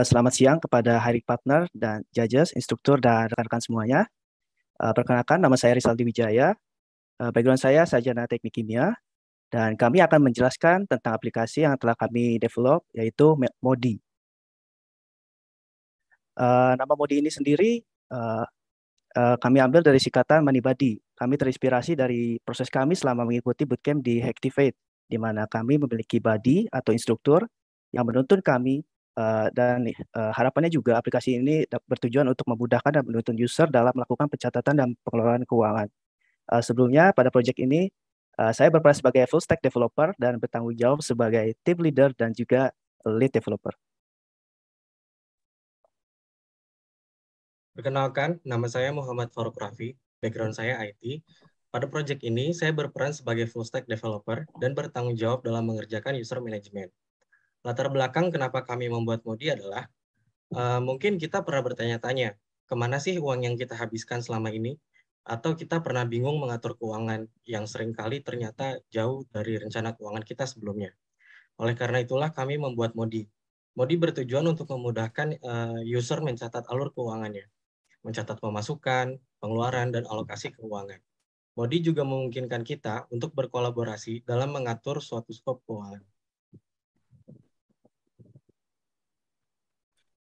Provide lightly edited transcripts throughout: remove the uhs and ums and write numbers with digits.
Selamat siang kepada hiring partner dan judges, instruktur, dan rekan-rekan semuanya. Perkenalkan, nama saya Rizaldi Wijaya. Background saya sarjana teknik kimia, dan kami akan menjelaskan tentang aplikasi yang telah kami develop, yaitu Modi. Nama Modi ini sendiri eh, kami ambil dari singkatan Manibadi. Kami terinspirasi dari proses kami selama mengikuti bootcamp di Hacktivate, di mana kami memiliki buddy atau instruktur yang menuntun kami dan harapannya juga aplikasi ini bertujuan untuk memudahkan dan menuntun user dalam melakukan pencatatan dan pengelolaan keuangan. Sebelumnya pada proyek ini saya berperan sebagai full stack developer dan bertanggung jawab sebagai team leader dan juga lead developer. Perkenalkan, nama saya Muhammad Faruk Raffi, background saya IT. Pada proyek ini, saya berperan sebagai full stack developer dan bertanggung jawab dalam mengerjakan user management. Latar belakang kenapa kami membuat Modi adalah, mungkin kita pernah bertanya-tanya, kemana sih uang yang kita habiskan selama ini? Atau kita pernah bingung mengatur keuangan yang seringkali ternyata jauh dari rencana keuangan kita sebelumnya. Oleh karena itulah kami membuat Modi. Modi bertujuan untuk memudahkan user mencatat alur keuangannya, mencatat pemasukan, pengeluaran, dan alokasi keuangan. Modi juga memungkinkan kita untuk berkolaborasi dalam mengatur suatu skop keuangan.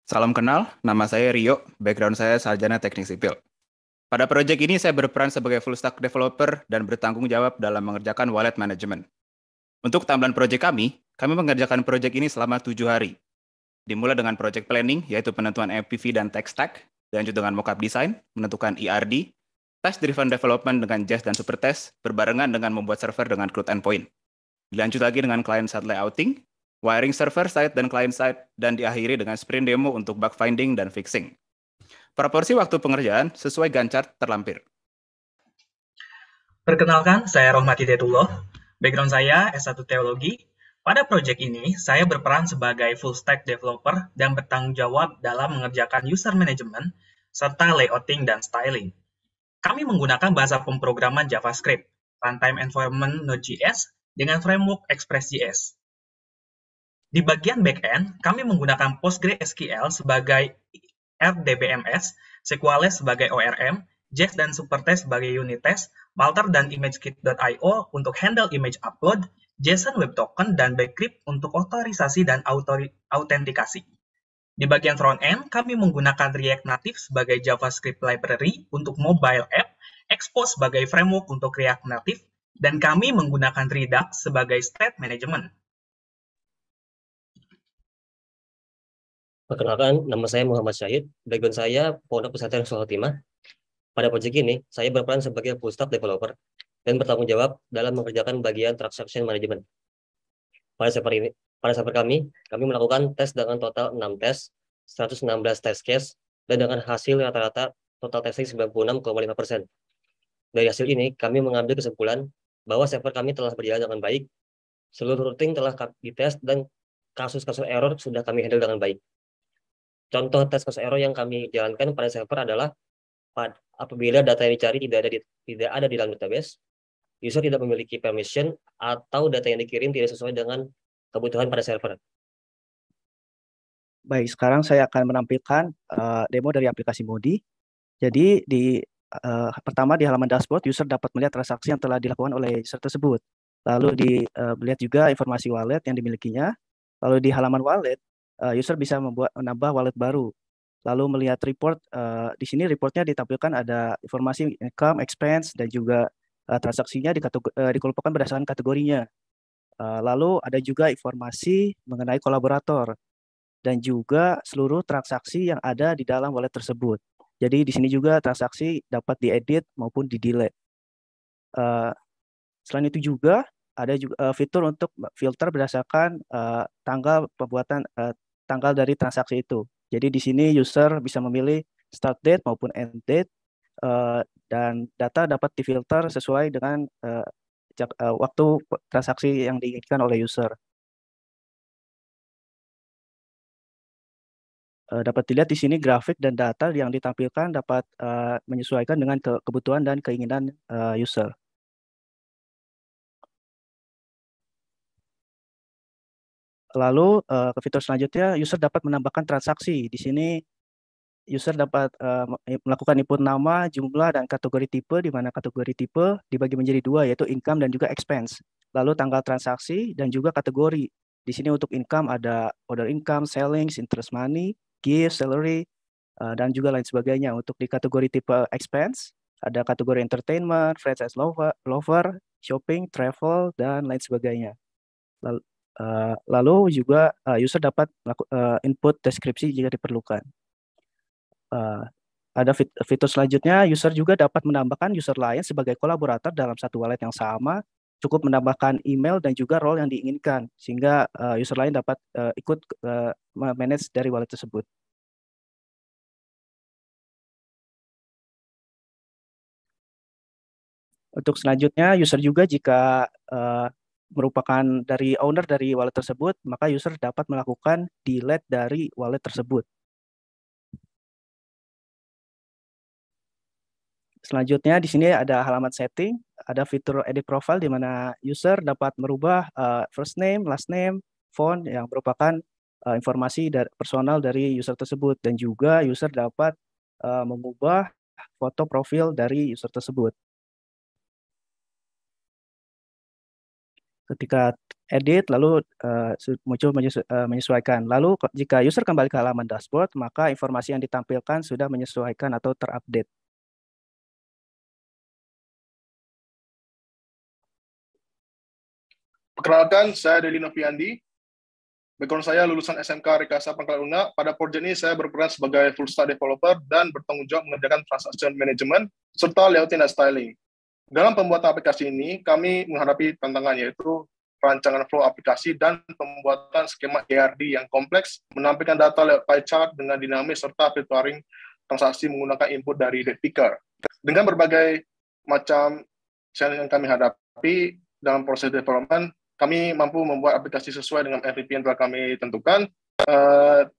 Salam kenal, nama saya Rio, background saya sarjana teknik sipil. Pada proyek ini saya berperan sebagai full stack developer dan bertanggung jawab dalam mengerjakan wallet management. Untuk tambahan proyek kami mengerjakan proyek ini selama 7 hari. Dimulai dengan proyek planning, yaitu penentuan MPV dan tech stack, dilanjut dengan mockup design, menentukan ERD, test driven development dengan Jest dan Supertest, berbarengan dengan membuat server dengan CRUD endpoint. Dilanjut lagi dengan client side layouting, wiring server side dan client side, dan diakhiri dengan sprint demo untuk bug finding dan fixing. Proporsi waktu pengerjaan sesuai Gantt chart terlampir. Perkenalkan, saya Rohmat Hidayatullah. Background saya S1 Teologi. Pada proyek ini, saya berperan sebagai full stack developer dan bertanggung jawab dalam mengerjakan user management serta layouting dan styling. Kami menggunakan bahasa pemrograman JavaScript, runtime environment Node.js, dengan framework Express.js. Di bagian backend, kami menggunakan PostgreSQL sebagai RDBMS, Sequales sebagai ORM, Jest dan Supertest sebagai unit test, Malter dan ImageKit.io untuk handle image upload, JSON Web Token, dan Bcrypt untuk otorisasi dan autentikasi. Di bagian front-end, kami menggunakan React Native sebagai JavaScript library untuk mobile app, Expo sebagai framework untuk React Native, dan kami menggunakan Redux sebagai state management. Perkenalkan, nama saya Muhammad Syahid. Background saya Pondok Pesantren Khotimah. Pada proyek ini, saya berperan sebagai full stack developer dan bertanggung jawab dalam mengerjakan bagian transaction management. Pada server kami melakukan tes dengan total 6 tes, 116 test case, dan dengan hasil rata-rata total testing 96,5%. Dari hasil ini, kami mengambil kesimpulan bahwa server kami telah berjalan dengan baik, seluruh routing telah dites, dan kasus-kasus error sudah kami handle dengan baik. Contoh tes kasus error yang kami jalankan pada server adalah apabila data yang dicari tidak ada di dalam database, user tidak memiliki permission, atau data yang dikirim tidak sesuai dengan kebutuhan pada server. Baik, sekarang saya akan menampilkan demo dari aplikasi Modi. Jadi pertama di halaman dashboard, user dapat melihat transaksi yang telah dilakukan oleh user tersebut. Lalu melihat juga informasi wallet yang dimilikinya. Lalu di halaman wallet, user bisa menambah wallet baru. Lalu melihat report, di sini reportnya ditampilkan ada informasi income, expense, dan juga transaksinya dikelompokkan berdasarkan kategorinya. Lalu ada juga informasi mengenai kolaborator dan juga seluruh transaksi yang ada di dalam wallet tersebut. Jadi di sini juga transaksi dapat diedit maupun di-delete. Selain itu juga ada juga fitur untuk filter berdasarkan tanggal dari transaksi itu. Jadi di sini user bisa memilih start date maupun end date dan data dapat difilter sesuai dengan waktu transaksi yang diinginkan oleh user. Dapat dilihat di sini grafik dan data yang ditampilkan dapat menyesuaikan dengan kebutuhan dan keinginan user. Lalu ke fitur selanjutnya, user dapat menambahkan transaksi. Di sini user dapat melakukan input nama, jumlah, dan kategori tipe, di mana kategori tipe dibagi menjadi dua, yaitu income dan juga expense. Lalu tanggal transaksi dan juga kategori. Di sini untuk income ada order income, sellings, interest money, gift, salary, dan juga lain sebagainya. Untuk di kategori tipe expense, ada kategori entertainment, friends as lover, shopping, travel, dan lain sebagainya. Lalu juga user dapat input deskripsi jika diperlukan. Ada fitur selanjutnya, user juga dapat menambahkan user lain sebagai kolaborator dalam satu wallet yang sama, cukup menambahkan email dan juga role yang diinginkan, sehingga user lain dapat ikut manage dari wallet tersebut. Untuk selanjutnya, user juga jika merupakan dari owner dari wallet tersebut, maka user dapat melakukan delete dari wallet tersebut. Selanjutnya di sini ada halaman setting, ada fitur edit profile di mana user dapat merubah first name, last name, font yang merupakan informasi personal dari user tersebut, dan juga user dapat mengubah foto profil dari user tersebut. Ketika edit, lalu muncul menyesuaikan. Lalu jika user kembali ke halaman dashboard, maka informasi yang ditampilkan sudah menyesuaikan atau terupdate. Perkenalkan, saya Deli Noviandi. Background saya lulusan SMK Rekasa Pangkalan Una. Pada proyek ini saya berperan sebagai full stack developer dan bertanggung jawab mengerjakan transaction management serta layouting dan styling. Dalam pembuatan aplikasi ini, kami menghadapi tantangan yaitu perancangan flow aplikasi dan pembuatan skema ERD yang kompleks, menampilkan data lewat pie chart dengan dinamis serta filtering transaksi menggunakan input dari date picker. Dengan berbagai macam challenge yang kami hadapi dalam proses development, kami mampu membuat aplikasi sesuai dengan MVP yang telah kami tentukan.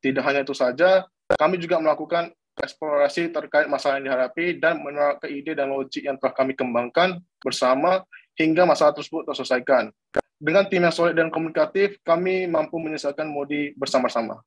Tidak hanya itu saja, kami juga melakukan eksplorasi terkait masalah yang dihadapi dan menerapkan ide dan logik yang telah kami kembangkan bersama hingga masalah tersebut terselesaikan. Dengan tim yang solid dan komunikatif, kami mampu menyelesaikan Modi bersama-sama.